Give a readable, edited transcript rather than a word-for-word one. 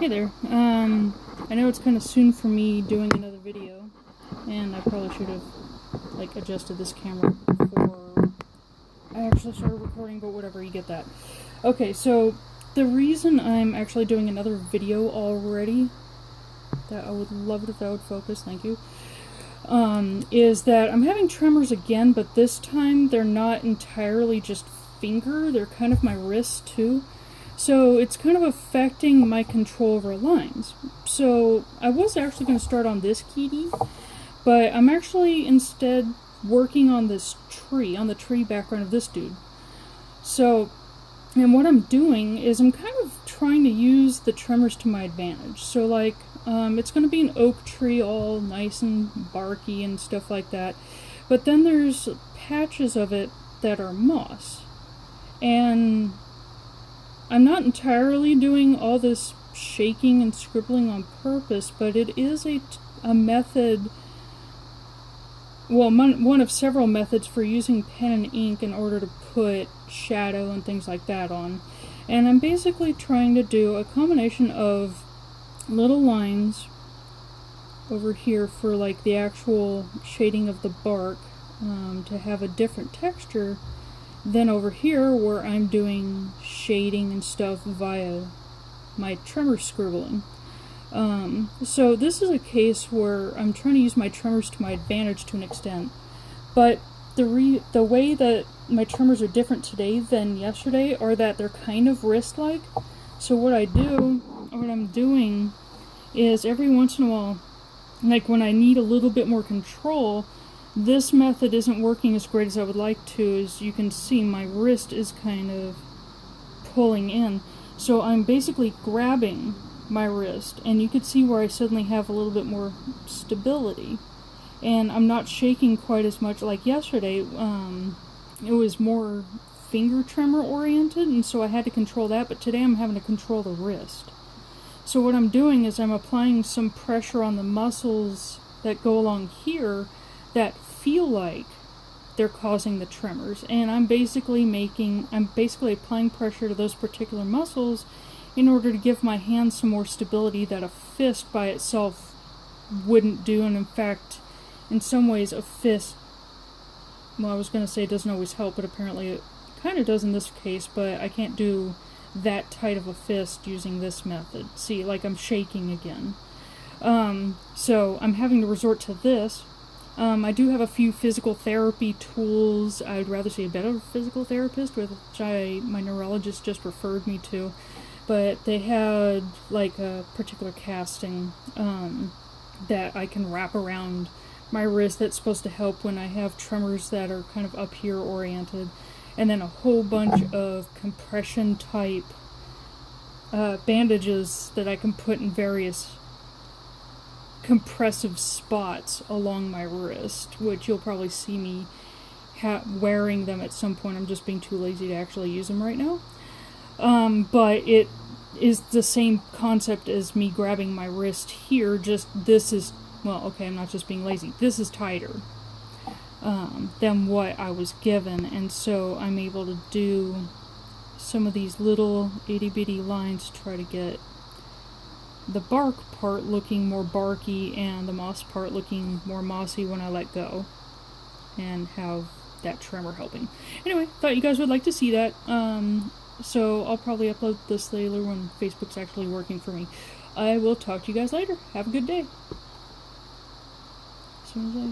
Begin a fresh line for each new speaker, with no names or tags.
Hey there. I know it's kind of soon for me doing another video, and I probably should have adjusted this camera before I actually started recording, but whatever, you get that. Okay, so the reason I'm actually doing another video already, that I would love it if that would focus, thank you, is that I'm having tremors again, but this time they're not entirely just finger, they're kind of my wrist too. So it's kind of affecting my control over lines. So I was actually going to start on this kitty, but I'm actually instead working on this tree, on the tree background of this dude. So, and what I'm doing is I'm kind of trying to use the tremors to my advantage. So it's going to be an oak tree all nice and barky and stuff like that. But then there's patches of it that are moss. And I'm not entirely doing all this shaking and scribbling on purpose, but it is a method, well, one of several methods for using pen and ink in order to put shadow and things like that on. And I'm basically trying to do a combination of little lines over here for the actual shading of the bark to have a different texture. Then over here, where I'm doing shading and stuff via my tremor scribbling. So this is a case where I'm trying to use my tremors to my advantage to an extent. But the way that my tremors are different today than yesterday are that they're kind of wrist-like. So what I'm doing is every once in a while, when I need a little bit more control, this method isn't working as great as I would like to. As you can see, my wrist is kind of pulling in. So I'm basically grabbing my wrist, and you can see where I suddenly have a little bit more stability. And I'm not shaking quite as much like yesterday. It was more finger tremor oriented, and so I had to control that, but today I'm having to control the wrist. So what I'm doing is I'm applying some pressure on the muscles that go along here that feel like they're causing the tremors, and I'm basically applying pressure to those particular muscles in order to give my hand some more stability that a fist by itself wouldn't do. And in fact, in some ways a fist, well, I was going to say it doesn't always help, but apparently it kind of does in this case, but I can't do that tight of a fist using this method. See, I'm shaking again. So I'm having to resort to this. I do have a few physical therapy tools. I'd rather see a better physical therapist, which my neurologist just referred me to. But they had a particular casting that I can wrap around my wrist that's supposed to help when I have tremors that are kind of up here oriented. And then a whole bunch of compression type bandages that I can put in various compressive spots along my wrist, which you'll probably see me wearing them at some point. I'm just being too lazy to actually use them right now. But it is the same concept as me grabbing my wrist here, just this is, well, okay, I'm not just being lazy. This is tighter than what I was given, and so I'm able to do some of these little itty-bitty lines to try to get the bark part looking more barky and the moss part looking more mossy when I let go, and have that tremor helping. Anyway, thought you guys would like to see that. So I'll probably upload this later when Facebook's actually working for me. I will talk to you guys later. Have a good day. As soon as I hit